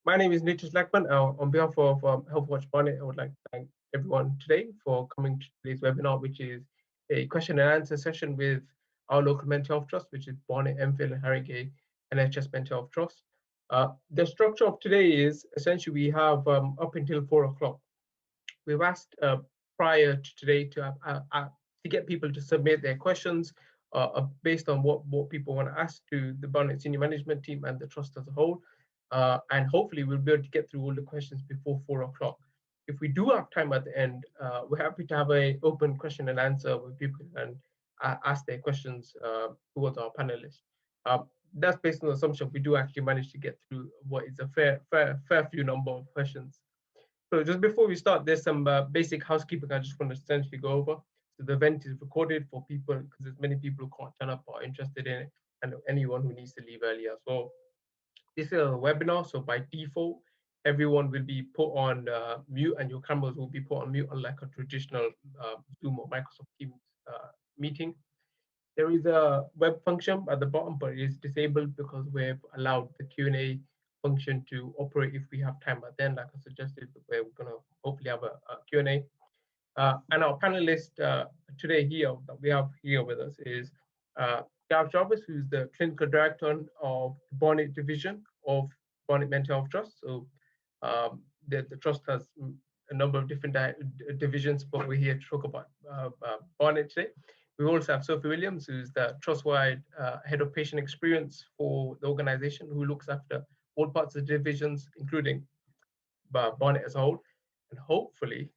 My name is Nitish Lackman. On behalf of Healthwatch Barnet, I would like to thank everyone today for coming to today's webinar, which is a question and answer session with our local mental health trust, which is Barnet, Enfield, and Haringey NHS Mental Health Trust. The structure of today is essentially we have up until 4 o'clock. We've asked prior to today to get people to submit their questions based on what people want to ask to the Barnet senior management team and the trust as a whole. And hopefully we'll be able to get through all the questions before 4 o'clock. If we do have time at the end, we're happy to have an open question and answer where people can ask their questions towards our panelists. That's based on the assumption we do actually manage to get through what is a fair few number of questions. So just before we start, there's some basic housekeeping I just want to essentially go over. So the event is recorded for people, because there's many people who can't turn up or are interested in it, and anyone who needs to leave early as well. This is a webinar, so by default, everyone will be put on mute and your cameras will be put on mute, unlike a traditional Zoom or Microsoft Teams meeting. There is a web function at the bottom, but it is disabled because we've allowed the Q&A function to operate if we have time. But then, like I suggested, we're going to hopefully have a Q&A. And our panelist today here that we have here with us is Gareth Jarvis, who's the clinical director of the Barnet division of Barnet Mental Health Trust. So the trust has a number of different divisions, but we're here to talk about Barnet today. We also have Sophie Williams, who's the trust-wide head of patient experience for the organization, who looks after all parts of the divisions, including Barnet as a whole. And hopefully,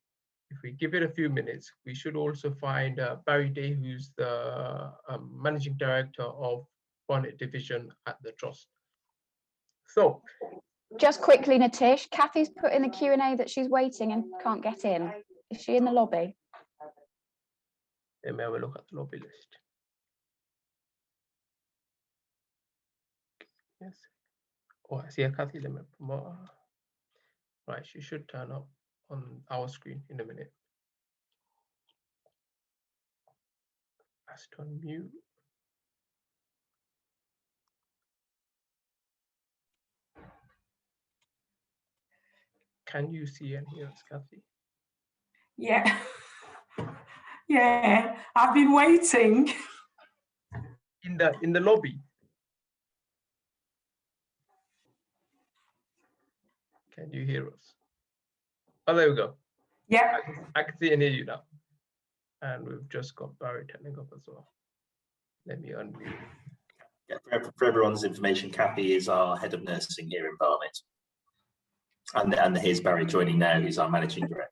if we give it a few minutes, we should also find Barry Day, who's the managing director of Barnet division at the trust. So, just quickly, Nitish, Kathy's put in the Q&A that she's waiting and can't get in. Is she in the lobby? Let me have a look at the lobby list. Yes. Oh, I see a Kathy. Let me promote. Right, she should turn up on our screen in a minute. Ask to unmute. Can you see and hear us, Kathy? Yeah. Yeah, I've been waiting. In the lobby. Can you hear us? Oh, there we go. Yeah. I can see and hear you now. And we've just got Barry turning up as well. Let me unmute. Yeah, for everyone's information, Kathy is our head of nursing here in Barnet. And here's Barry joining now, who's our managing director.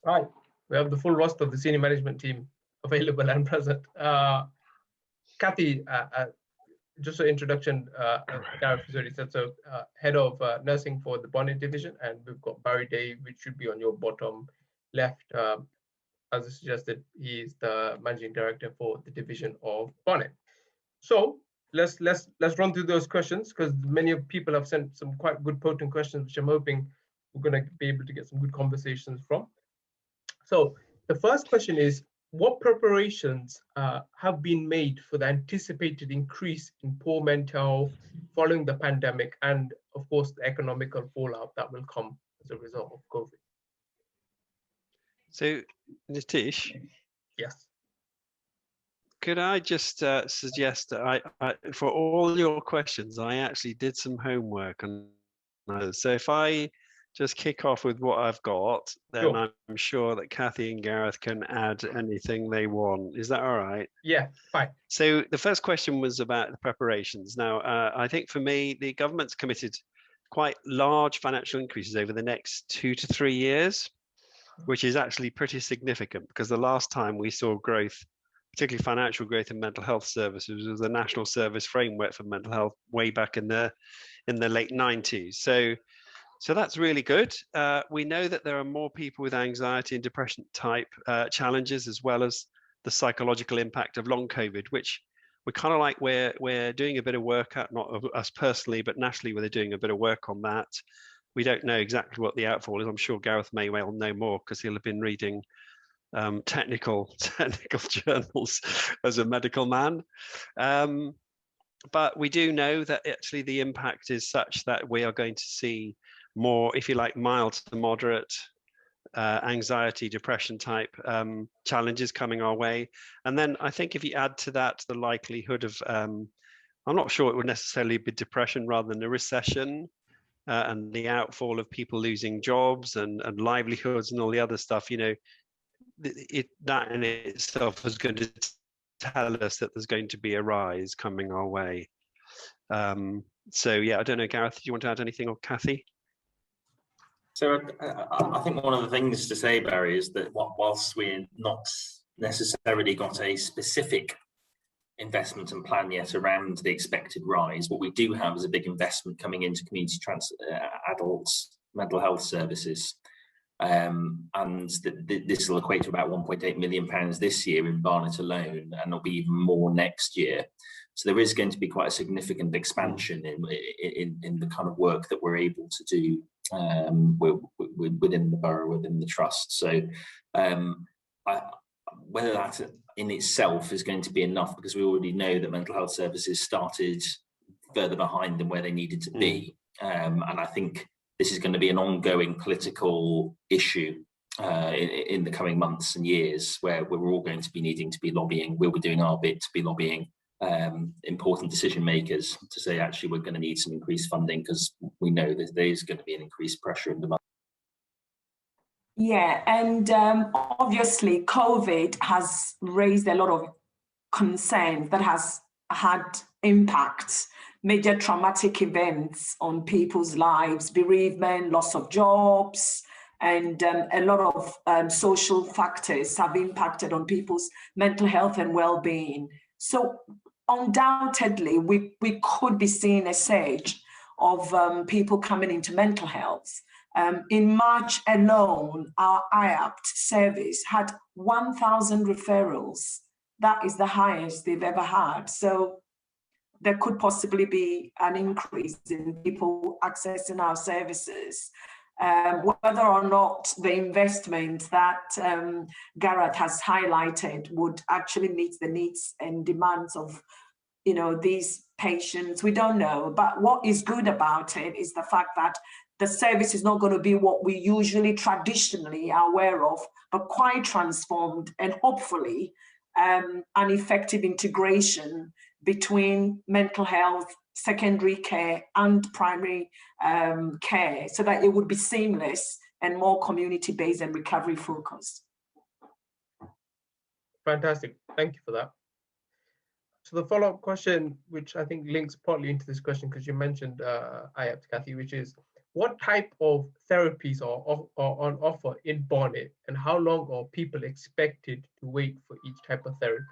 Right. We have the full roster of the senior management team available and present. Kathy, just an introduction, Gareth has already said so, head of nursing for the Barnet division, and we've got Barry Day, which should be on your bottom left. As I suggested, he's the managing director for the division of Barnet. So let's run through those questions, because many of people have sent some quite good potent questions, which I'm hoping we're going to be able to get some good conversations from. So the first question is, what preparations have been made for the anticipated increase in poor mental health following the pandemic, and of course the economical fallout that will come as a result of COVID? So, Nitish, yes, could I just suggest that for all your questions, I actually did some homework on those. So if I just kick off with what I've got, then sure. I'm sure that Kathy and Gareth can add anything they want. Is that all right? Yeah, fine. So the first question was about the preparations. Now, I think for me, the government's committed quite large financial increases over the next 2 to 3 years, which is actually pretty significant, because the last time we saw growth, particularly financial growth in mental health services, was the National Service Framework for Mental Health way back in the late 90s. So that's really good. We know that there are more people with anxiety and depression type challenges, as well as the psychological impact of long COVID, which we're kind of like we're doing a bit of work at, not of us personally, but nationally, we're doing a bit of work on that. We don't know exactly what the outfall is. I'm sure Gareth may well know more, because he'll have been reading technical journals as a medical man. But we do know that actually the impact is such that we are going to see more, if you like, mild to moderate anxiety, depression type challenges coming our way. And then I think if you add to that the likelihood of, I'm not sure it would necessarily be depression rather than a recession, and the outfall of people losing jobs and livelihoods and all the other stuff, you know, that in itself is going to tell us that there's going to be a rise coming our way. So yeah, I don't know, Gareth, do you want to add anything, or Kathy? So I think one of the things to say, Barry, is that whilst we're not necessarily got a specific investment and plan yet around the expected rise, what we do have is a big investment coming into community adults mental health services. And this will equate to about £1.8 million this year in Barnet alone, and there'll be even more next year. So there is going to be quite a significant expansion in the kind of work that we're able to do within the borough, within the trust. So whether that in itself is going to be enough, because we already know that mental health services started further behind than where they needed to be. And I think this is going to be an ongoing political issue in the coming months and years, where we're all going to be needing to be lobbying. We'll be doing our bit to be lobbying important decision makers to say, actually, we're going to need some increased funding, because we know that there's going to be an increased pressure in demand. Yeah, and obviously COVID has raised a lot of concerns that has had impacts, major traumatic events on people's lives, bereavement, loss of jobs, and a lot of social factors have impacted on people's mental health and well-being. So undoubtedly, we could be seeing a surge of people coming into mental health. In March alone, our IAPT service had 1,000 referrals. That is the highest they've ever had. So there could possibly be an increase in people accessing our services. Whether or not the investment that Gareth has highlighted would actually meet the needs and demands of, you know, these patients, we don't know. But what is good about it is the fact that the service is not going to be what we usually traditionally are aware of, but quite transformed, and hopefully an effective integration between mental health, secondary care and primary care, so that it would be seamless and more community-based and recovery focused. Fantastic, thank you for that. So the follow-up question, which I think links partly into this question, because you mentioned IAPT, Kathy, which is, what type of therapies are on offer in Barnet, and how long are people expected to wait for each type of therapy?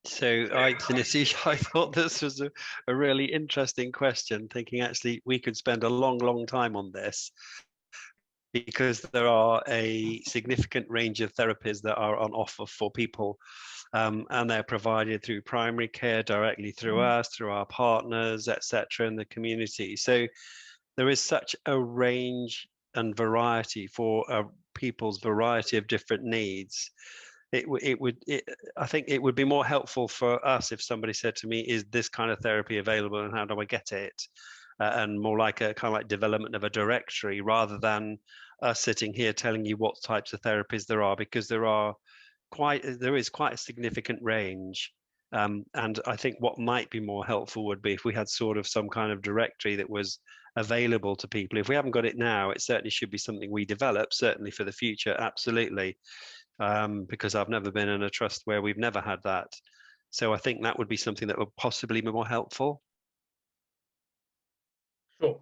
So Nitish, I thought this was a really interesting question, thinking actually we could spend a long time on this, because there are a significant range of therapies that are on offer for people, and they're provided through primary care, directly through us, through our partners, etc., in the community. So there is such a range and variety for people's variety of different needs. I think it would be more helpful for us if somebody said to me, is this kind of therapy available and how do I get it? And more like a kind of like development of a directory, rather than us sitting here telling you what types of therapies there are, because there is quite a significant range. And I think what might be more helpful would be if we had sort of some kind of directory that was available to people. If we haven't got it now, it certainly should be something we develop, certainly for the future, absolutely. Because I've never been in a trust where we've never had that. So I think that would be something that would possibly be more helpful. Sure.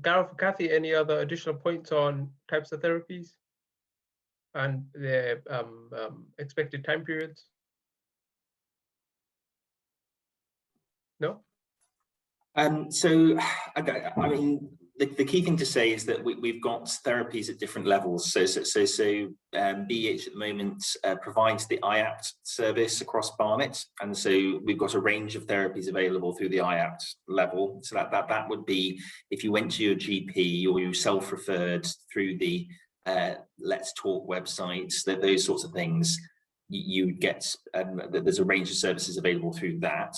Gareth, Kathy, any other additional points on types of therapies and their expected time periods? No? So, I mean, the key thing to say is that we've got therapies at different levels. So BEH at the moment provides the IAPT service across Barnet, and so we've got a range of therapies available through the IAPT level. So that would be if you went to your GP or you self-referred through the Let's Talk websites, those sorts of things. you get there's a range of services available through that.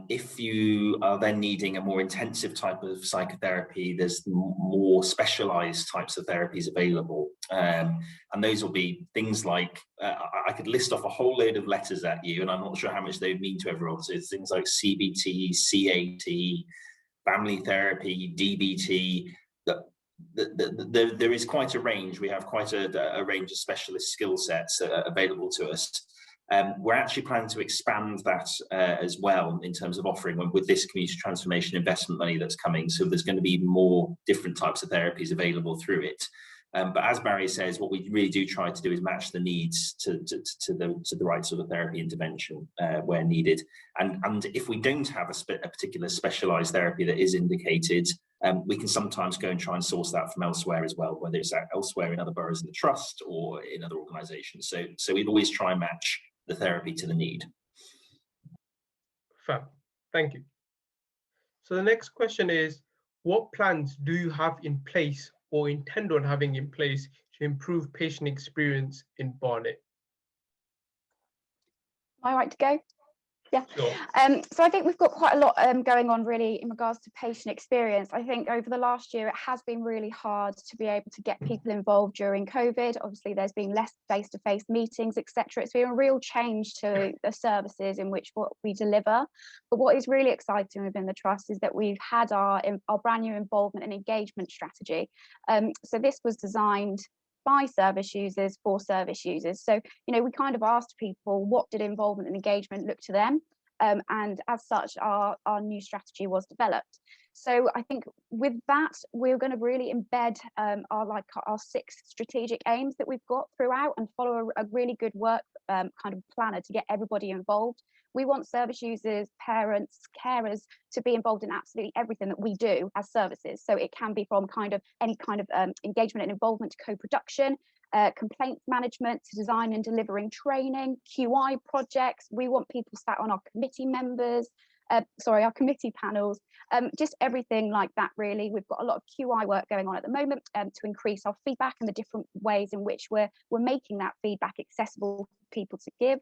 If you are then needing a more intensive type of psychotherapy, there's more specialized types of therapies available. And those will be things like, I could list off a whole load of letters at you, and I'm not sure how much they would mean to everyone. So it's things like CBT, CAT, family therapy, DBT. There is quite a range. We have quite a range of specialist skill sets available to us. We're actually planning to expand that as well in terms of offering with this community transformation investment money that's coming. So there's going to be more different types of therapies available through it. But as Barry says, what we really do try to do is match the needs to the right sort of therapy intervention where needed. And if we don't have a particular specialised therapy that is indicated, we can sometimes go and try and source that from elsewhere as well, whether it's elsewhere in other boroughs in the trust or in other organisations. So we'd always try and match the therapy to the need. Fab, thank you. So the next question is, what plans do you have in place or intend on having in place to improve patient experience in Barnet? Am I right to go? Yeah. Sure. So I think we've got quite a lot going on really in regards to patient experience. I think over the last year, it has been really hard to be able to get people involved during COVID. Obviously, there's been less face-to-face meetings, etc. It's been a real change to the services in which what we deliver. But what is really exciting within the trust is that we've had our brand new involvement and engagement strategy. So this was designed by service users for service users. So, you know, we kind of asked people, what did involvement and engagement look to them? And as such, our new strategy was developed. So I think with that, we're going to really embed our 6 strategic aims that we've got throughout and follow a really good work kind of planner to get everybody involved. We want service users, parents, carers to be involved in absolutely everything that we do as services. So it can be from kind of any kind of engagement and involvement to co-production, complaints management, to design and delivering training, QI projects. We want people sat on our committee members, our committee panels, just everything like that really. We've got a lot of QI work going on at the moment to increase our feedback and the different ways in which we're making that feedback accessible for people to give.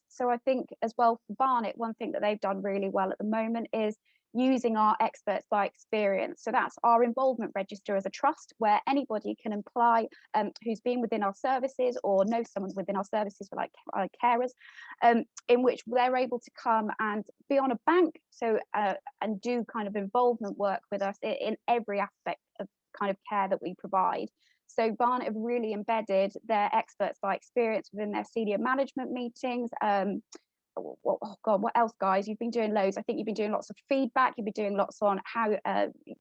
So I think as well for Barnet, one thing that they've done really well at the moment is using our experts by experience. So that's our involvement register as a trust, where anybody can apply who's been within our services or knows someone within our services for like carers, in which they're able to come and be on a bank, so and do kind of involvement work with us in every aspect of kind of care that we provide. So Barnet have really embedded their experts by experience within their senior management meetings. Oh God, what else, guys? You've been doing loads. I think you've been doing lots of feedback. You've been doing lots on how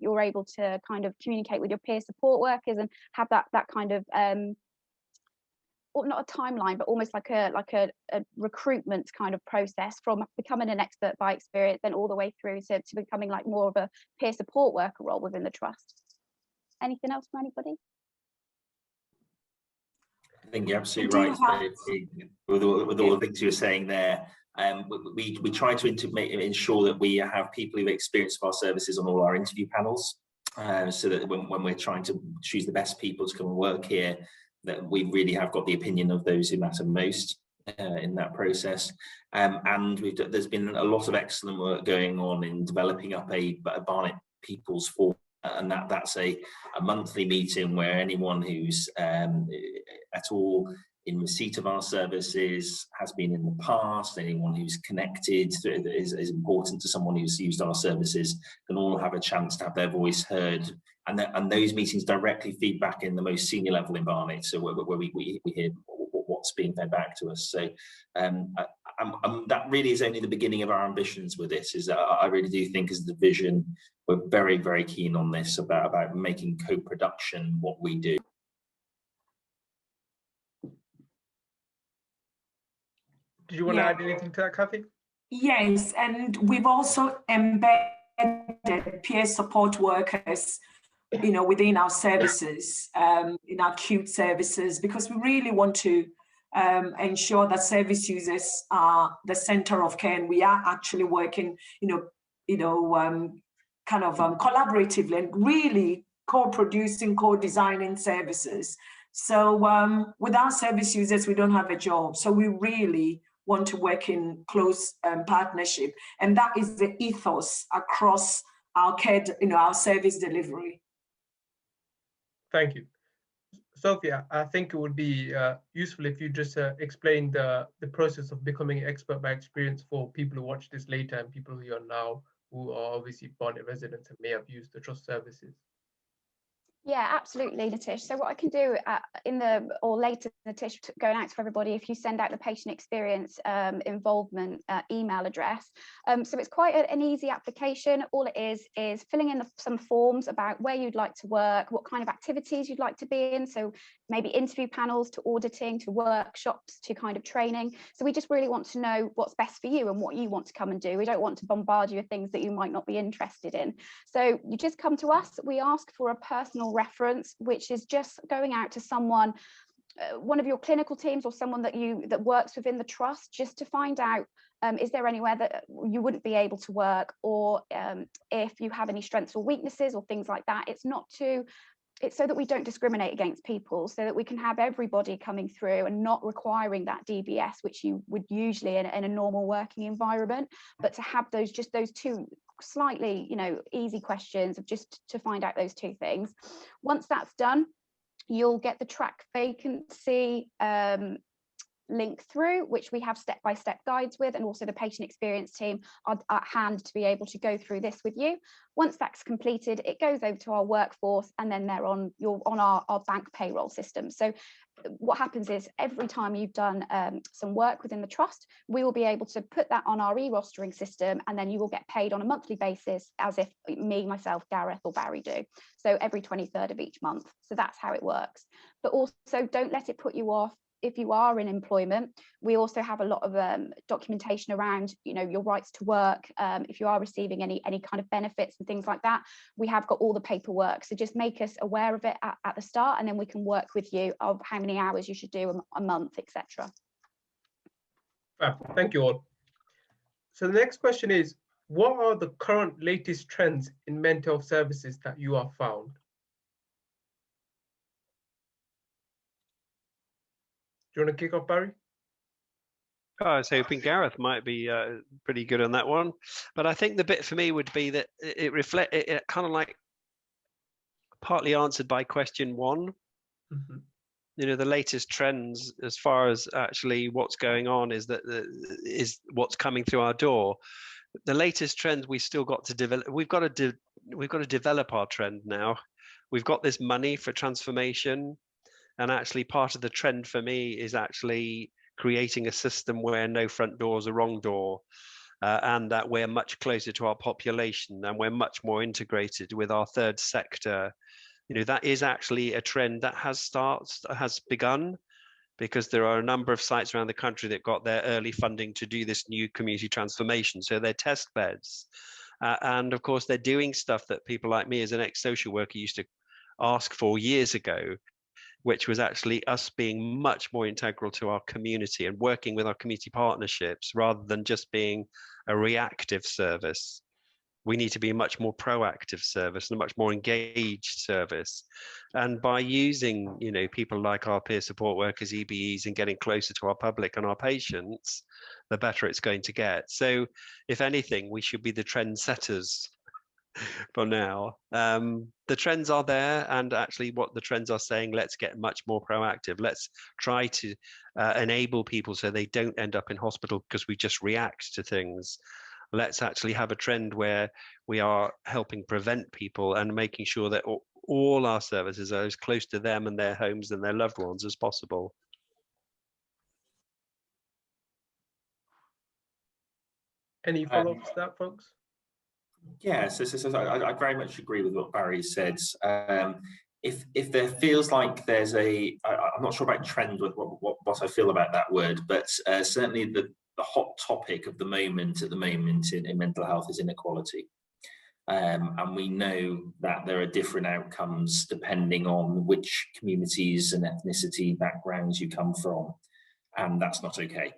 you're able to kind of communicate with your peer support workers and have that kind of, well, not a timeline, but almost like a recruitment kind of process from becoming an expert by experience, then all the way through to becoming like more of a peer support worker role within the trust. Anything else from anybody? I think you're absolutely right. With all the things you were saying there, we try to ensure that we have people who've experienced our services on all our interview panels, so that when we're trying to choose the best people to come and work here, that we really have got the opinion of those who matter most in that process. And there's been a lot of excellent work going on in developing up a Barnet People's Forum. And that's a monthly meeting where anyone who's at all in receipt of our services, has been in the past, anyone who's connected is important to someone who's used our services, can all have a chance to have their voice heard. And those meetings directly feed back in the most senior level in Barnet, so where we hear what's being fed back to us. So that really is only the beginning of our ambitions with this. Is that I really do think as a division, we're very, very keen on this about making co-production what we do. Did you want to add anything to that, Kathy? Yes, and we've also embedded peer support workers, you know, within our services, in our acute services, because we really want to ensure that service users are the center of care, and we are actually working, collaboratively and really co-producing, co-designing services. So without service users, we don't have a job. So we really want to work in close partnership. And that is the ethos across our care, our service delivery. Thank you. Sophia, I think it would be useful if you just explain the process of becoming an expert by experience for people who watch this later and people who are now, who are obviously Barnet residents and may have used the trust services. Yeah, absolutely, Natish. So what I can do later, Natish, going out to everybody, if you send out the patient experience involvement email address. So it's quite an easy application. All it is filling in some forms about where you'd like to work, what kind of activities you'd like to be in. So maybe interview panels to auditing, to workshops, to kind of training. So we just really want to know what's best for you and what you want to come and do. We don't want to bombard you with things that you might not be interested in. So you just come to us. We ask for a personal reference, which is just going out to someone, one of your clinical teams or someone that works within the trust, just to find out is there anywhere that you wouldn't be able to work, or if you have any strengths or weaknesses or things like that. It's so that we don't discriminate against people, so that we can have everybody coming through and not requiring that DBS, which you would usually in a normal working environment, but to have those two slightly easy questions of just to find out those two things. Once that's done, you'll get the track vacancy link through, which we have step-by-step guides with, and also the patient experience team are at hand to be able to go through this with you. Once that's completed, it goes over to our workforce, and then they're on our bank payroll system. So what happens is every time you've done some work within the trust, we will be able to put that on our e-rostering system, and then you will get paid on a monthly basis as if me, myself, Gareth or Barry do. So every 23rd of each month. So that's how it works. But also don't let it put you off. If you are in employment, we also have a lot of documentation around, your rights to work. If you are receiving any kind of benefits and things like that, we have got all the paperwork. So just make us aware of it at the start, and then we can work with you of how many hours you should do a month, etc. Thank you all. So the next question is, what are the current latest trends in mental health services that you have found? Do you want to kick off, Barry? I was hoping Gareth might be pretty good on that one, but I think the bit for me would be that it kind of like partly answered by question one. Mm-hmm. The latest trends as far as actually what's going on is what's coming through our door. The latest trends we still got to develop. We've got to develop our trend now. We've got this money for transformation. And actually part of the trend for me is actually creating a system where no front door is a wrong door, and that we're much closer to our population and we're much more integrated with our third sector. That is actually a trend that has begun, because there are a number of sites around the country that got their early funding to do this new community transformation. So they're test beds. And of course, they're doing stuff that people like me as an ex-social worker used to ask for years ago, which was actually us being much more integral to our community and working with our community partnerships rather than just being a reactive service. We need to be a much more proactive service and a much more engaged service. And by using, people like our peer support workers, EBEs, and getting closer to our public and our patients, the better it's going to get. So if anything, we should be the trendsetters for now. The trends are there, and actually what the trends are saying, let's get much more proactive. Let's try to enable people so they don't end up in hospital because we just react to things. Let's actually have a trend where we are helping prevent people and making sure that all our services are as close to them and their homes and their loved ones as possible. Any follow-ups to that, folks? Yeah, so I very much agree with what Barry said. If there feels like there's I'm not sure about trend with what I feel about that word, but certainly the hot topic of the moment at the moment in mental health is inequality. And we know that there are different outcomes depending on which communities and ethnicity backgrounds you come from, and that's not okay.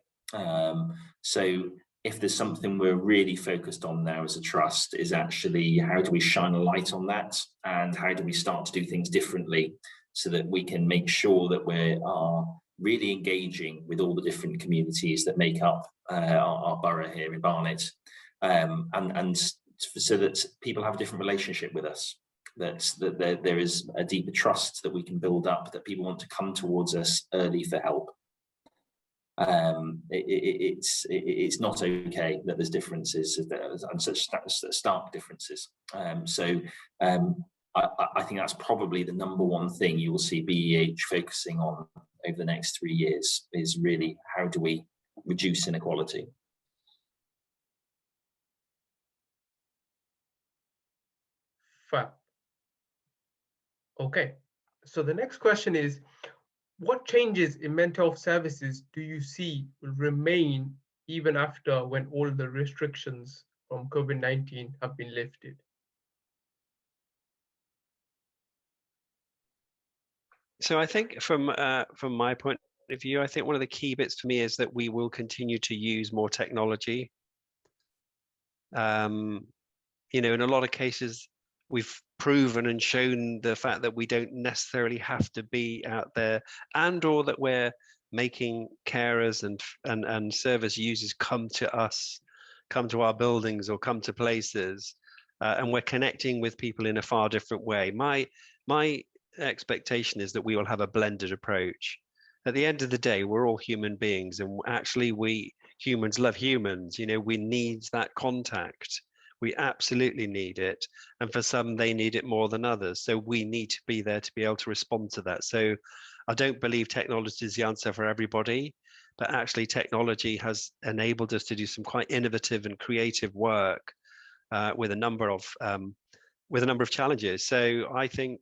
So if there's something we're really focused on now as a trust, is actually how do we shine a light on that, and how do we start to do things differently so that we can make sure that we are really engaging with all the different communities that make up our borough here in Barnet, and so that people have a different relationship with us, that there is a deeper trust that we can build up, that people want to come towards us early for help. It's not okay that there's differences and such stark differences. I think that's probably the number one thing you will see BEH focusing on over the next 3 years, is really how do we reduce inequality. Fab. Okay, so the next question is, what changes in mental health services do you see will remain even after when all the restrictions from COVID-19 have been lifted? So I think from my point of view, I think one of the key bits for me is that we will continue to use more technology. You know, in a lot of cases, we've proven and shown the fact that we don't necessarily have to be out there, and or that we're making carers and service users come to us, come to our buildings or come to places, and we're connecting with people in a far different way. My expectation is that we will have a blended approach. At the end of the day, we're all human beings, and actually we humans love humans. You know, we need that contact. We absolutely need it. And for some, they need it more than others. So we need to be there to be able to respond to that. So I don't believe technology is the answer for everybody, but actually technology has enabled us to do some quite innovative and creative work with a number of challenges. So I think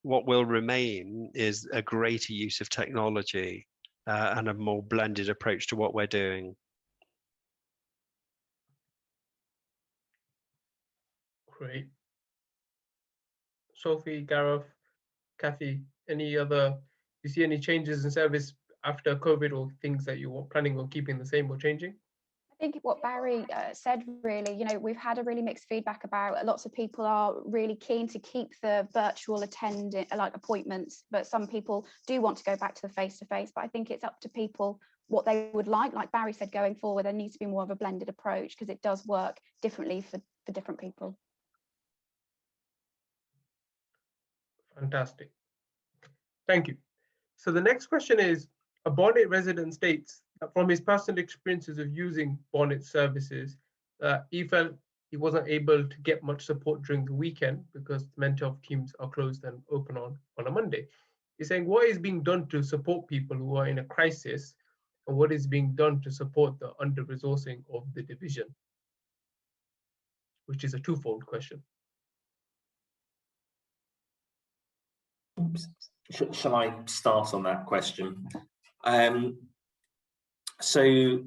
what will remain is a greater use of technology and a more blended approach to what we're doing. Great. Sophie, Gareth, Kathy, you see any changes in service after COVID, or things that you were planning on keeping the same or changing? I think what Barry said, really, you know, we've had a really mixed feedback about lots of people are really keen to keep the virtual appointments, but some people do want to go back to the face-to-face. But I think it's up to people what they would like Barry said, going forward, there needs to be more of a blended approach, because it does work differently for different people. Fantastic. Thank you. So the next question is, a Barnet resident states that from his personal experiences of using Barnet services, he felt he wasn't able to get much support during the weekend because the mental health teams are closed and open on a Monday. He's saying, what is being done to support people who are in a crisis, and what is being done to support the under-resourcing of the division? Which is a twofold question. Shall I start on that question? So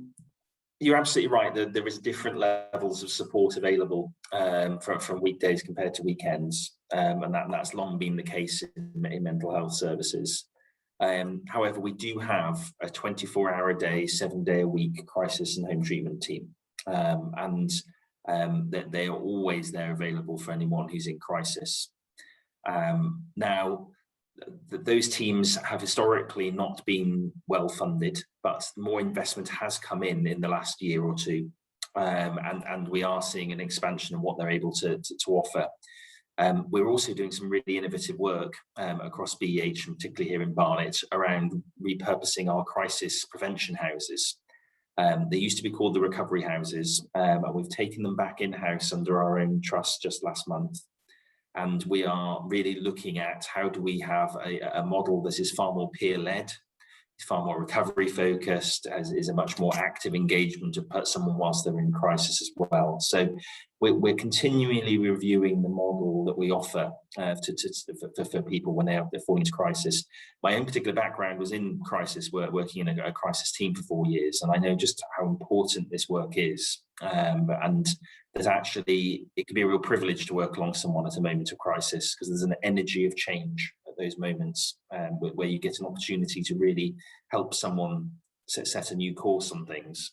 you're absolutely right that there is different levels of support available from weekdays compared to weekends, and that's long been the case in mental health services. However, we do have a 24-hour-a-day, 7-day-a-week crisis and home treatment team, and that they are always there available for anyone who's in crisis. Now, those teams have historically not been well funded, but more investment has come in the last year or two, and we are seeing an expansion of what they're able to offer. We're also doing some really innovative work across BEH, and particularly here in Barnet, around repurposing our crisis prevention houses. They used to be called the recovery houses, and we've taken them back in-house under our own trust just last month. And we are really looking at how do we have a model that is far more peer-led, far more recovery focused, is a much more active engagement to put someone whilst they're in crisis as well. So we're continually reviewing the model that we offer for people when they're falling into crisis. My own particular background was in crisis work, working in a crisis team for 4 years, and I know just how important this work is. And there's actually, it can be a real privilege to work along someone at a moment of crisis, because there's an energy of change at those moments where you get an opportunity to really help someone set a new course on things.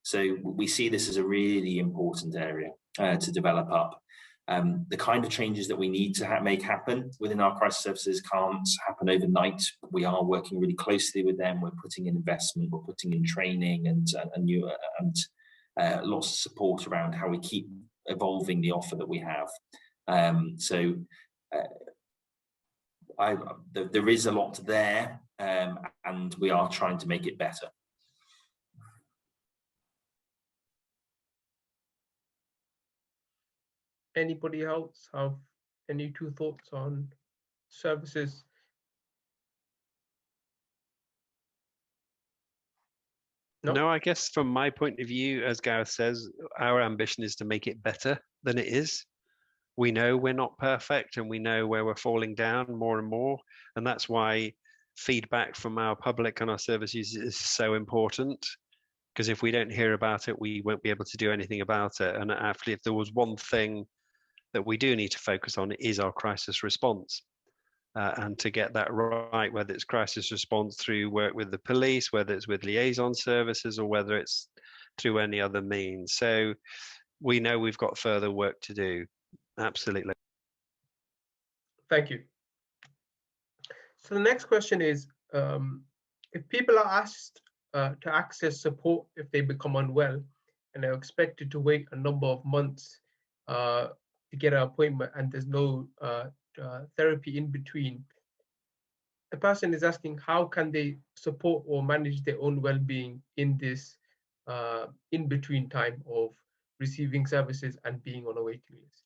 So we see this as a really important area to develop up. The kind of changes that we need to make happen within our crisis services can't happen overnight. We are working really closely with them. We're putting in investment, we're putting in training and lots of support around how we keep evolving the offer that we have. There is a lot there, and we are trying to make it better. Anybody else have any two thoughts on services? No, I guess from my point of view, as Gareth says, our ambition is to make it better than it is. We know we're not perfect, and we know where we're falling down more and more. And that's why feedback from our public and our service users is so important. Because if we don't hear about it, we won't be able to do anything about it. And actually, if there was one thing that we do need to focus on, it is our crisis response. And to get that right, whether it's crisis response through work with the police, whether it's with liaison services, or whether it's through any other means. So we know we've got further work to do. Absolutely. Thank you. So the next question is, if people are asked to access support if they become unwell and are expected to wait a number of months to get an appointment, and there's no therapy in between, the person is asking, how can they support or manage their own well-being in this in-between time of receiving services and being on a waiting list?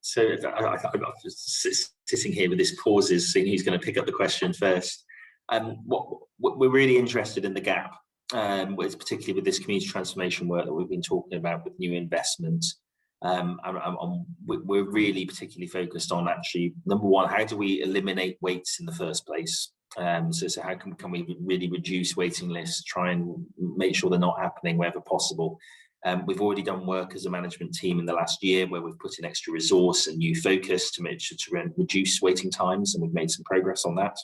So I'm just sitting here with this pauses, seeing who's going to pick up the question first. What we're really interested in the gap, particularly with this community transformation work that we've been talking about with new investment. We're really particularly focused on, actually, number one, how do we eliminate waits in the first place? So how can we really reduce waiting lists, try and make sure they're not happening wherever possible? We've already done work as a management team in the last year where we've put in extra resource and new focus to make sure to reduce waiting times, and we've made some progress on that.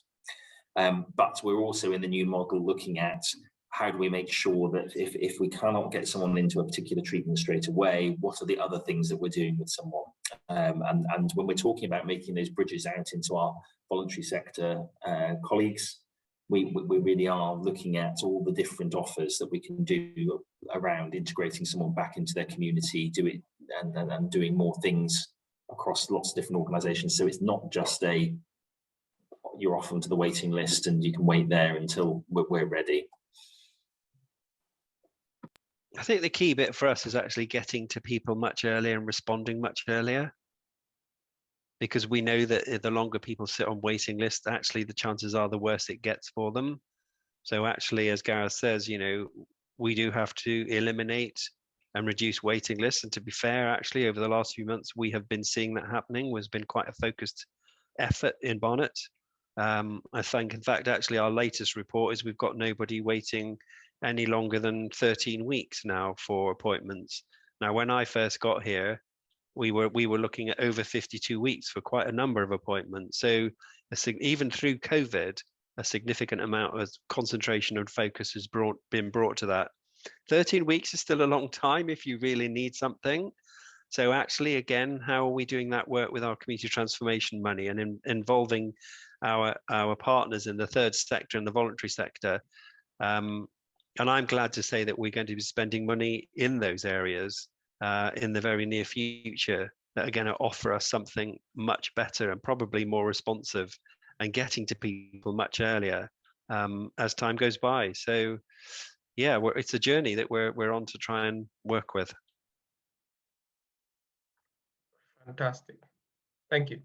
But we're also in the new model looking at how do we make sure that if we cannot get someone into a particular treatment straight away, what are the other things that we're doing with someone? And when we're talking about making those bridges out into our voluntary sector colleagues, we really are looking at all the different offers that we can do around integrating someone back into their community, and doing more things across lots of different organisations. So it's not just you're off onto the waiting list and you can wait there until we're ready. I think the key bit for us is actually getting to people much earlier and responding much earlier, because we know that the longer people sit on waiting lists, actually the chances are the worse it gets for them. So actually, as Gareth says, we do have to eliminate and reduce waiting lists. And to be fair, actually, over the last few months, we have been seeing that happening. There's been quite a focused effort in Barnet. I think, in fact, actually, our latest report is we've got nobody waiting any longer than 13 weeks now for appointments. Now, when I first got here, we were looking at over 52 weeks for quite a number of appointments. So even through COVID, a significant amount of concentration and focus has been brought to that. 13 weeks is still a long time if you really need something. So actually, again, how are we doing that work with our community transformation money and involving our partners in the third sector and the voluntary sector? And I'm glad to say that we're going to be spending money in those areas in the very near future that are going to offer us something much better and probably more responsive and getting to people much earlier as time goes by. So yeah, it's a journey that we're on to try and work with. Fantastic. Thank you.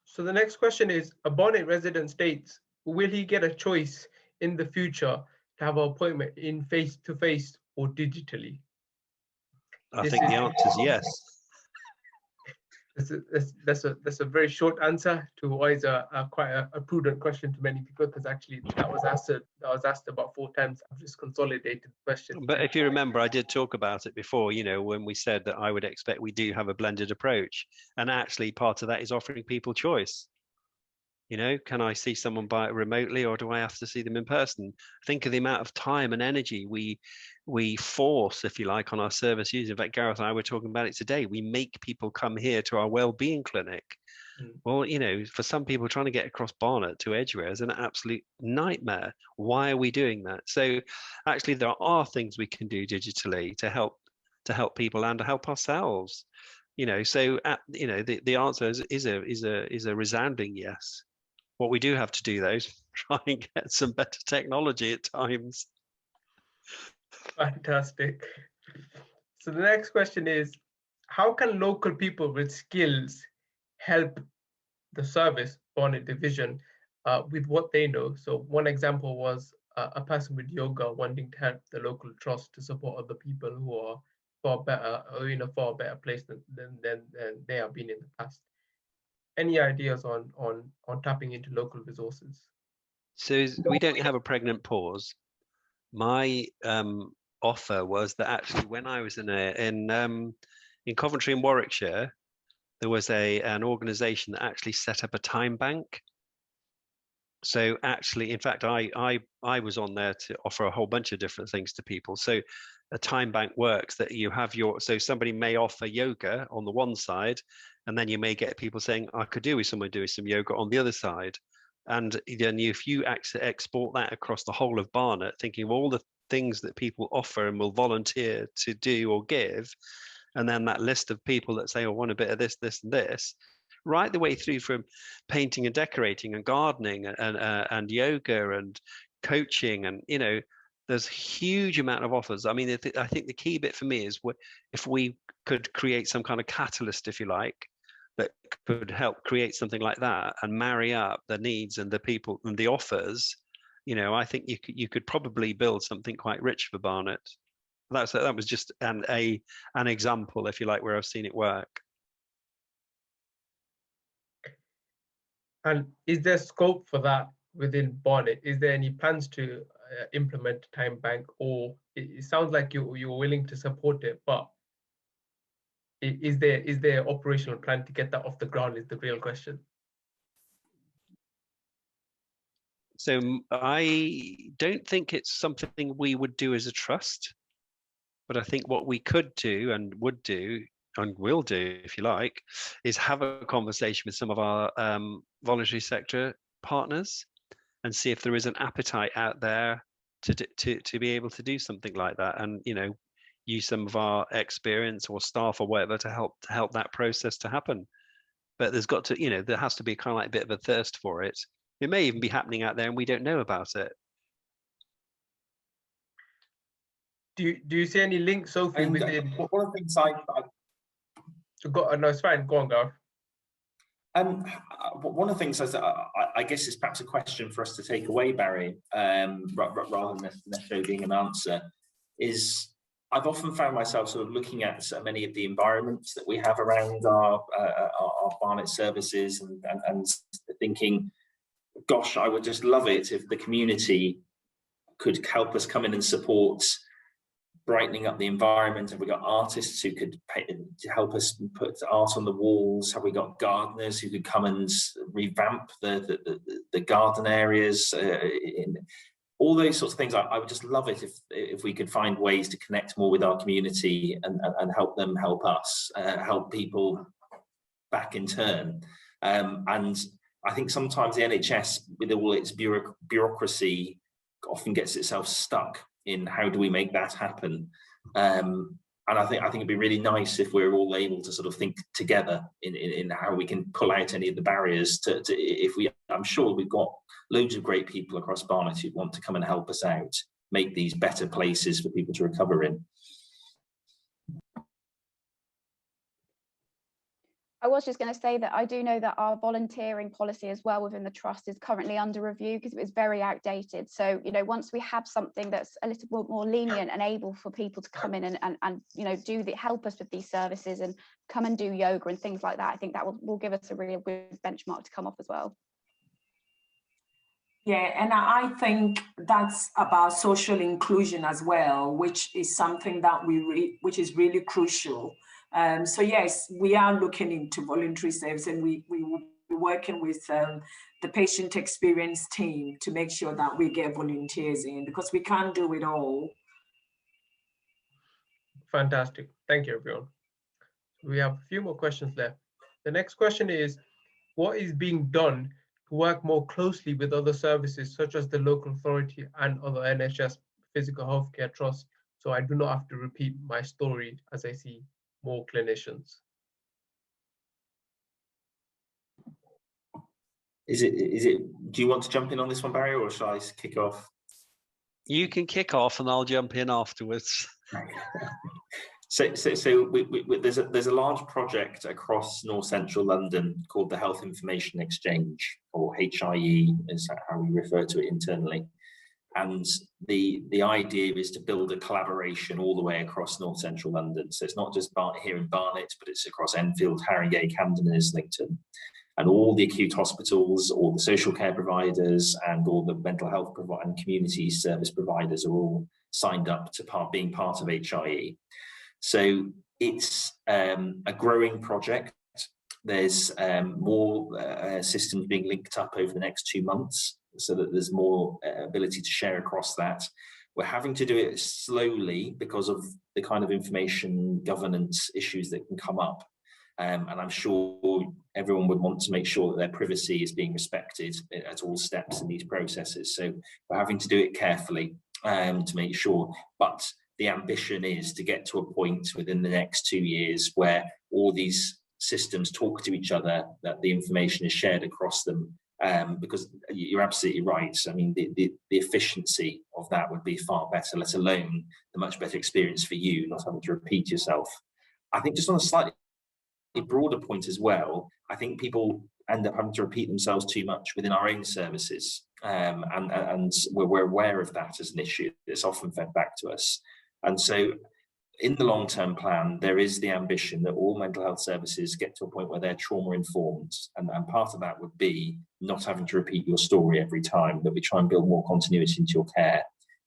So the next question is, a Barnet resident states, will he get a choice in the future to have an appointment in face-to-face or digitally? I think the answer is yes. That's a very short answer to what is quite a prudent question to many people, because actually that was asked about 4 times. I've just consolidated the question. But if you remember, I did talk about it before, when we said that I would expect we do have a blended approach. And actually part of that is offering people choice. You know, can I see someone remotely, or do I have to see them in person? Think of the amount of time and energy we force, if you like, on our service users. In fact, Gareth and I were talking about it today. We make people come here to our wellbeing clinic. Well, you know, for some people, trying to get across Barnet to Edgware is an absolute nightmare. Why are we doing that? So actually, there are things we can do digitally to help people and to help ourselves. You know, so you know, the answer is a resounding yes. What we do have to do, though, is try and get some better technology at times. Fantastic. So the next question is, how can local people with skills help the service Barnet division with what they know? So one example was a person with yoga wanting to help the local trust to support other people who are far better, or in a far better place than they have been in the past. Any ideas on tapping into local resources? So we don't have a pregnant pause. My offer was that actually, when I was in Coventry and Warwickshire, there was an organisation that actually set up a time bank. So actually, in fact, I was on there to offer a whole bunch of different things to people. So a time bank works that you have so somebody may offer yoga on the one side, and then you may get people saying, I could do with someone doing some yoga on the other side. And then if you export that across the whole of Barnet, thinking of all the things that people offer and will volunteer to do or give, and then that list of people that say, I want a bit of this, this, and this, right the way through from painting and decorating and gardening and yoga and coaching, and you know, there's a huge amount of offers. I mean, I think the key bit for me is if we could create some kind of catalyst, if you like, that could help create something like that and marry up the needs and the people and the offers. You know, I think you could probably build something quite rich for Barnet. That was just an example, if you like, where I've seen it work. And is there scope for that within Barnet? Is there any plans to implement time bank, or it sounds like you're willing to support it, but is there operational plan to get that off the ground is the real question. So I don't think it's something we would do as a trust, but I think what we could do and would do and will do, if you like, is have a conversation with some of our voluntary sector partners and see if there is an appetite out there to be able to do something like that, and you know, use some of our experience or staff or whatever to help that process to happen. But there's got to, you know, there has to be kind of like a bit of a thirst for it. It may even be happening out there and we don't know about it. Do you see any link, Sophie, within? One of the things no, it's fine. Go on, Gareth. One of the things I guess is perhaps a question for us to take away, Barry, rather than necessarily being an answer, is I've often found myself sort of looking at so many of the environments that we have around our Barnet services and thinking, gosh, I would just love it if the community could help us come in and support brightening up the environment. Have we got artists who could help us put art on the walls? Have we got gardeners who could come and revamp the garden areas? All those sorts of things. I would just love it if we could find ways to connect more with our community and help them help us, help people back in turn. And I think sometimes the NHS, with all its bureaucracy, often gets itself stuck in how do we make that happen. And I think it'd be really nice if we're all able to sort of think together in how we can pull out any of the barriers I'm sure we've got loads of great people across Barnet who want to come and help us out, make these better places for people to recover in. I was just going to say that I do know that our volunteering policy as well within the trust is currently under review because it was very outdated. So, you know, once we have something that's a little bit more lenient and able for people to come in and you know, help us with these services and come and do yoga and things like that, I think that will give us a real good benchmark to come off as well. Yeah, and I think that's about social inclusion as well, which is something that which is really crucial. So yes, we are looking into voluntary service, and we will working with the patient experience team to make sure that we get volunteers in, because we can't do it all. Fantastic. Thank you, everyone. We have a few more questions left. The next question is, what is being done to work more closely with other services such as the local authority and other NHS physical healthcare trusts, so I do not have to repeat my story as I see more clinicians? Is it, do you want to jump in on this one, Barry, or shall I kick off? You can kick off and I'll jump in afterwards. So there's a large project across North Central London called the Health Information Exchange, or HIE is how we refer to it internally. And the idea is to build a collaboration all the way across North Central London. So it's not just here in Barnet, but it's across Enfield, Haringey, Camden and Islington. And all the acute hospitals, all the social care providers and all the mental health and community service providers are all signed up to being part of HIE. So it's a growing project. There's more systems being linked up over the next 2 months so that there's more ability to share across that. We're having to do it slowly because of the kind of information governance issues that can come up. And I'm sure everyone would want to make sure that their privacy is being respected at all steps in these processes. So we're having to do it carefully to make sure. But the ambition is to get to a point within the next 2 years where all these systems talk to each other, that the information is shared across them. Because you're absolutely right. I mean, the efficiency of that would be far better, let alone the much better experience for you, not having to repeat yourself. I think just on a slightly broader point as well, I think people end up having to repeat themselves too much within our own services. And we're aware of that as an issue that's often fed back to us. And so in the long-term plan, there is the ambition that all mental health services get to a point where they're trauma-informed. And part of that would be not having to repeat your story every time, that we try and build more continuity into your care.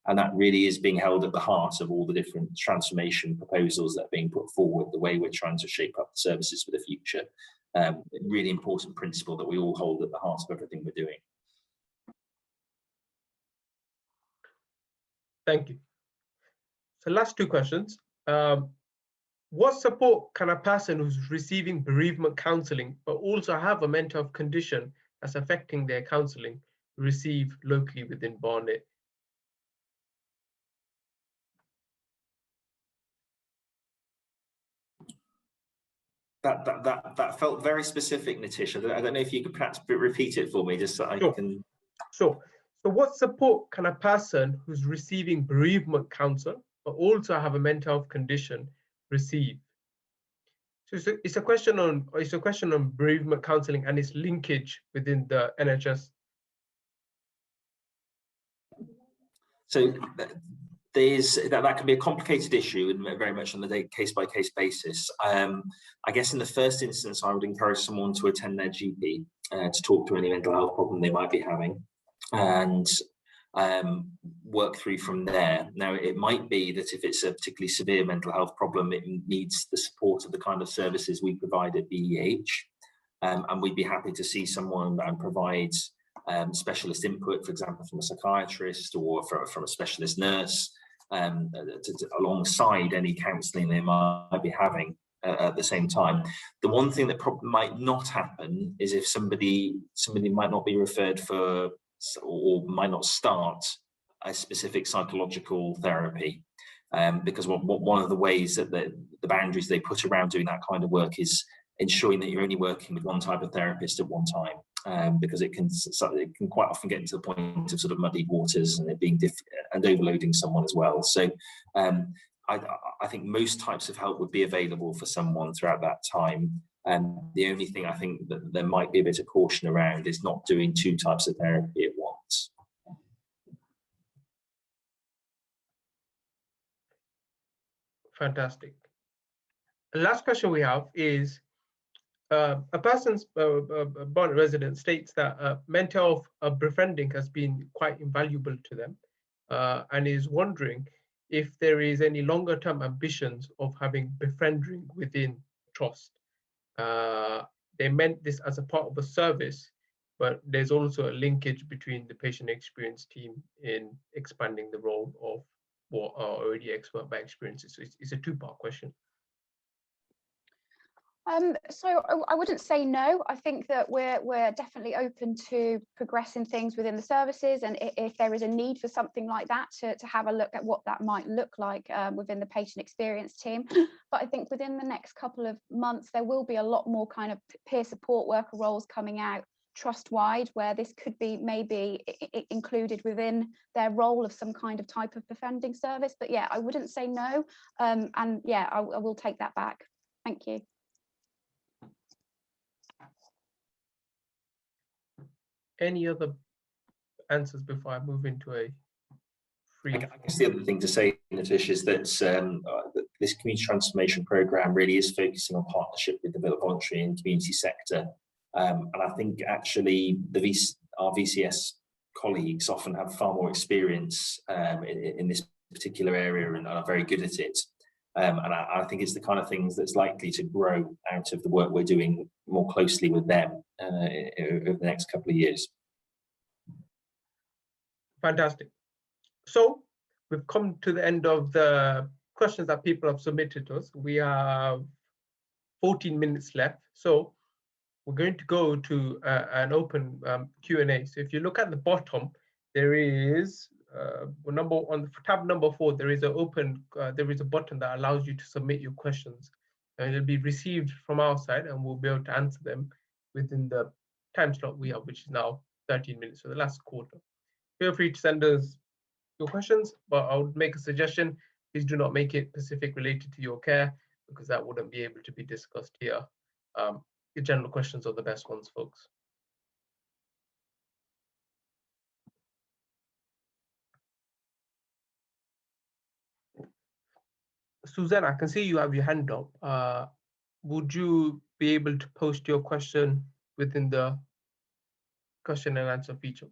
And that really is being held at the heart of all the different transformation proposals that are being put forward, the way we're trying to shape up the services for the future. Really important principle that we all hold at the heart of everything we're doing. Thank you. So last 2 questions. What support can a person who's receiving bereavement counselling but also have a mental health condition that's affecting their counselling receive locally within Barnet? That felt very specific, Natisha. I don't know if you could perhaps repeat it for me, just so I can. Sure. So what support can a person who's receiving bereavement counsel but also have a mental health condition receive? So it's a question on bereavement counselling and its linkage within the NHS. So that can be a complicated issue and very much on a case-by-case basis. I guess in the first instance, I would encourage someone to attend their GP to talk through any mental health problem they might be having and work through from there. Now, it might be that if it's a particularly severe mental health problem, it needs the support of the kind of services we provide at BEH. And we'd be happy to see someone and provide specialist input, for example, from a psychiatrist or from a specialist nurse, alongside any counselling they might be having at the same time. The one thing that probably might not happen is if somebody might not be referred for or might not start a specific psychological therapy, because one of the ways that the boundaries they put around doing that kind of work is ensuring that you're only working with one type of therapist at one time, because it can quite often get to the point of sort of muddy waters and it being and overloading someone as well. So I think most types of help would be available for someone throughout that time. And the only thing I think that there might be a bit of caution around is not doing 2 types of therapy at once. Fantastic. The last question we have is, a person's Barnet resident states that mental health befriending has been quite invaluable to them, and is wondering if there is any longer term ambitions of having befriending within trust. they meant this as a part of a service, but there's also a linkage between the patient experience team in expanding the role of what are already expert by experiences. So it's a two-part question. So I wouldn't say no. I think that we're definitely open to progressing things within the services, and if there is a need for something like that, to have a look at what that might look like within the patient experience team. But I think within the next couple of months, there will be a lot more kind of peer support worker roles coming out trust-wide, where this could be maybe included within their role of some kind of type of befriending service. But yeah, I wouldn't say no. And yeah, I will take that back. Thank you. Any other answers before I move into a free? I guess the other thing to say, Natish, is that this community transformation programme really is focusing on partnership with the voluntary and community sector. And I think actually our VCS colleagues often have far more experience in this particular area and are very good at it. And I think it's the kind of things that's likely to grow out of the work we're doing more closely with them over the next couple of years. Fantastic. So we've come to the end of the questions that people have submitted to us. We have 14 minutes left. So we're going to go to an open Q&A. So if you look at the bottom, there is on tab number 4, there is a button that allows you to submit your questions, and it'll be received from our side, and we'll be able to answer them within the time slot we have, which is now 13 minutes, so the last quarter. Feel free to send us your questions, but I would make a suggestion: please do not make it specific related to your care, because that wouldn't be able to be discussed here. The general questions are the best ones, folks. Suzanne, I can see you have your hand up. Would you be able to post your question within the question and answer feature?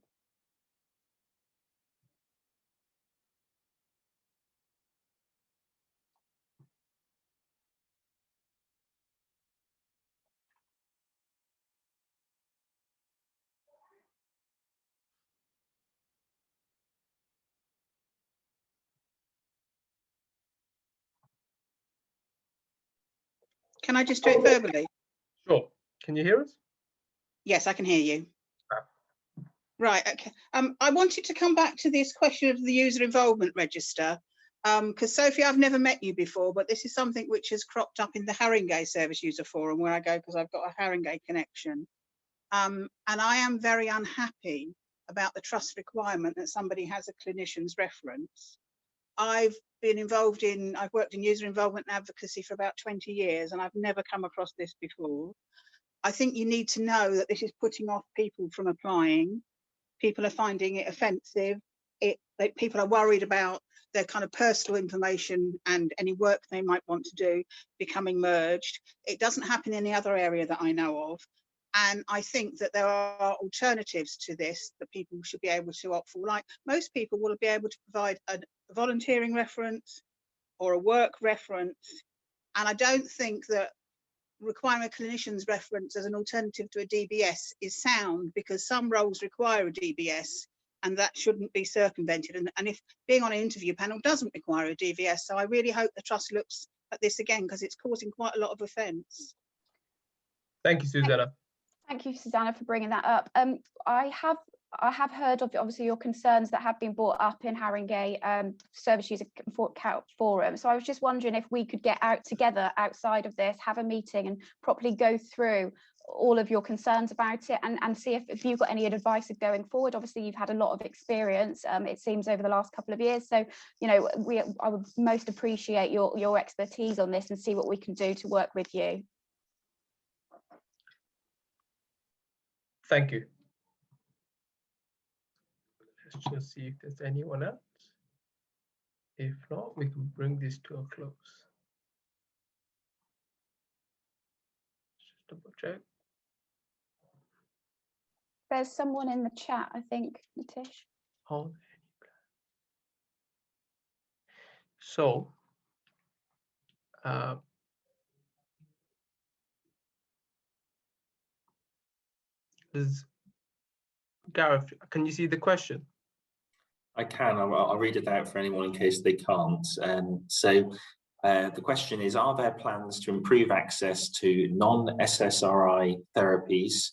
Can I just do it verbally? Sure. Can you hear us? Yes, I can hear you. Right, okay. I wanted to come back to this question of the user involvement register, because Sophie, I've never met you before, but this is something which has cropped up in the Haringey Service User Forum where I go because I've got a Haringey connection. And I am very unhappy about the trust requirement that somebody has a clinician's reference. I've worked in user involvement and advocacy for about 20 years, and I've never come across this before. I think you need to know that this is putting off people from applying. People are finding it offensive. People are worried about their kind of personal information and any work they might want to do becoming merged. It doesn't happen in any other area that I know of. And I think that there are alternatives to this that people should be able to opt for. Like most people will be able to provide a volunteering reference or a work reference. And I don't think that requiring a clinician's reference as an alternative to a DBS is sound, because some roles require a DBS and that shouldn't be circumvented. And if being on an interview panel doesn't require a DBS, so I really hope the Trust looks at this again, because it's causing quite a lot of offence. Thank you, Susanna. Thank you, Susanna, for bringing that up. I have heard of obviously your concerns that have been brought up in Haringey Service User Forum. So I was just wondering if we could get out together outside of this, have a meeting and properly go through all of your concerns about it, and see if you've got any advice of going forward. Obviously, you've had a lot of experience, it seems, over the last couple of years. So, you know, I would most appreciate your expertise on this and see what we can do to work with you. Thank you. Let's just see if there's anyone else. If not, we can bring this to a close. Just double check. There's someone in the chat, I think, Natish. Oh, so Gareth, can you see the question? I can. I'll read it out for anyone in case they can't. The question is, are there plans to improve access to non-SSRI therapies,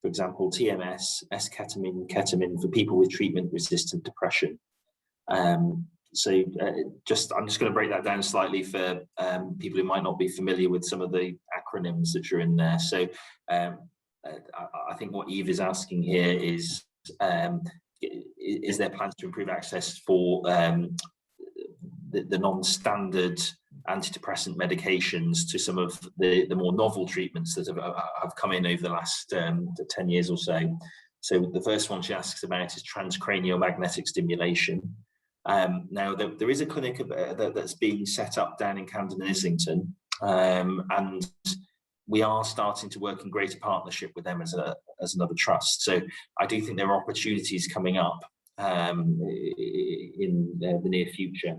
for example, TMS, S-ketamine, ketamine, for people with treatment-resistant depression? I'm just going to break that down slightly for people who might not be familiar with some of the acronyms that are in there. So I think what Eve is asking here is there plans to improve access for the non-standard antidepressant medications to some of the more novel treatments that have come in over the last 10 years or so? So the first one she asks about is transcranial magnetic stimulation. Now, there is a clinic that's being set up down in Camden and Islington, and we are starting to work in greater partnership with them as another trust. So I do think there are opportunities coming up in the near future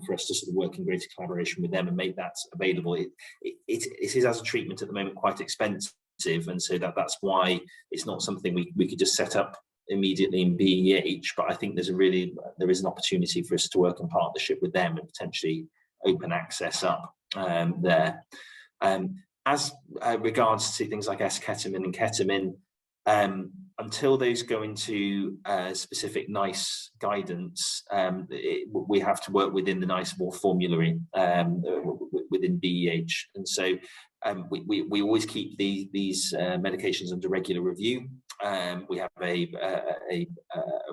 for us to sort of work in greater collaboration with them and make that available. It is, as a treatment at the moment, quite expensive, and so that's why it's not something we could just set up immediately in BEH. But I think there is an opportunity for us to work in partnership with them and potentially open access up there. As regards to things like S-ketamine and ketamine, until those go into specific NICE guidance, we have to work within the NICE formulary within BEH. And so we always keep these medications under regular review. We have a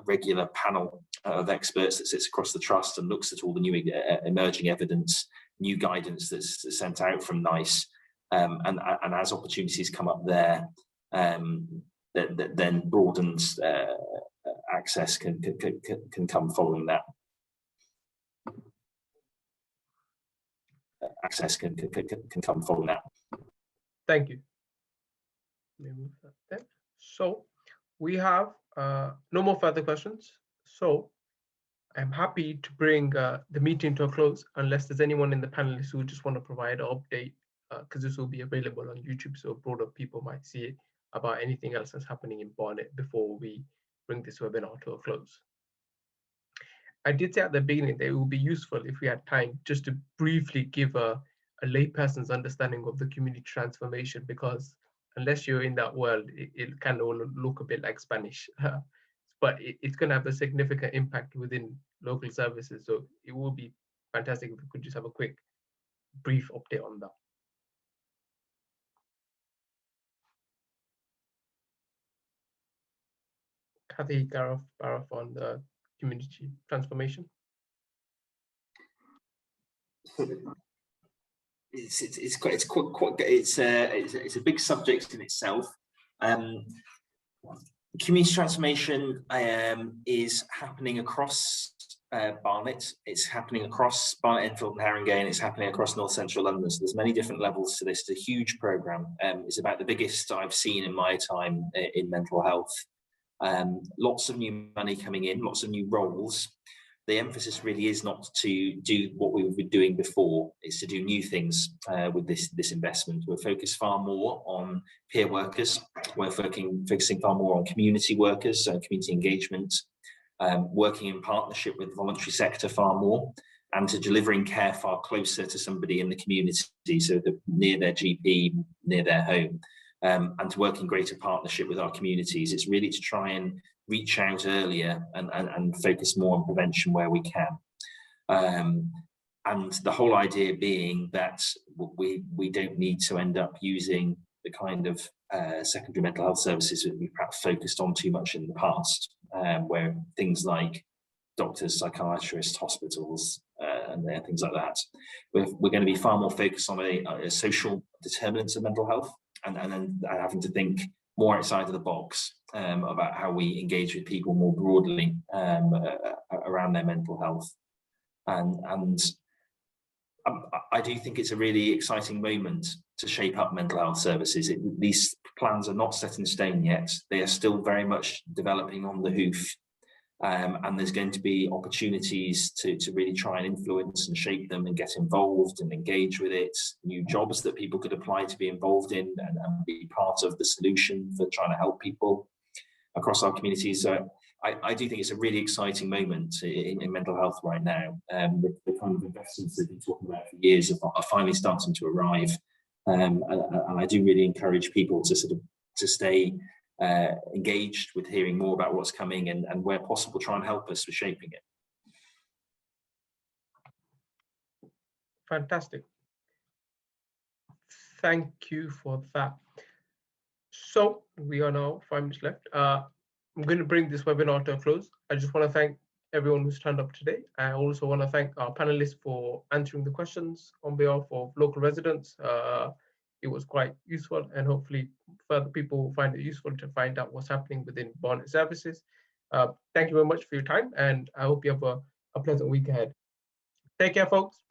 regular panel of experts that sits across the trust and looks at all the new emerging evidence, new guidance that's sent out from NICE. And as opportunities come up there, that then broadens access can come following that. Access can come following that. Thank you. Let me move that there. So we have no more further questions. So I'm happy to bring the meeting to a close, unless there's anyone in the panelists who just want to provide an update, because this will be available on YouTube, so broader people might see it, about anything else that's happening in Barnet before we bring this webinar to a close. I did say at the beginning that it would be useful if we had time just to briefly give a layperson's understanding of the community transformation, because unless you're in that world, it kind of look a bit like Spanish, but it's going to have a significant impact within local services. So it would be fantastic if we could just have a quick, brief update on that. Kathy, Gareth, on the community transformation. It's a big subject in itself. Community transformation is happening across Barnet. It's happening across Barnet, Enfield and Haringey, and it's happening across North Central London. So there's many different levels to this. It's a huge programme. It's about the biggest I've seen in my time in mental health. Lots of new money coming in, lots of new roles. The emphasis really is not to do what we were doing before, it's to do new things with this investment. We're focused far more on peer workers. We're focusing far more on community workers, so community engagement, working in partnership with the voluntary sector far more, and to delivering care far closer to somebody in the community, so near their GP, near their home. And to work in greater partnership with our communities. It's really to try and reach out earlier and focus more on prevention where we can. And the whole idea being that we don't need to end up using the kind of secondary mental health services that we've perhaps focused on too much in the past, where things like doctors, psychiatrists, hospitals, and things like that. We're going to be far more focused on a social determinants of mental health, and then having to think more outside of the box about how we engage with people more broadly around their mental health. And I do think it's a really exciting moment to shape up mental health services. These plans are not set in stone yet. They are still very much developing on the hoof. and there's going to be opportunities to really try and influence and shape them and get involved and engage with it, new jobs that people could apply to be involved in and be part of the solution for trying to help people across our communities. I do think it's a really exciting moment in mental health right now. The kind of investments that we've been talking about for years are finally starting to arrive. And I do really encourage people to stay engaged with hearing more about what's coming and where possible, try and help us with shaping it. Fantastic. Thank you for that. So we are now 5 minutes left. I'm going to bring this webinar to a close. I just want to thank everyone who's turned up today. I also want to thank our panelists for answering the questions on behalf of local residents. It was quite useful, and hopefully further people will find it useful to find out what's happening within Barnet services. Thank you very much for your time, and I hope you have a pleasant week ahead. Take care, folks.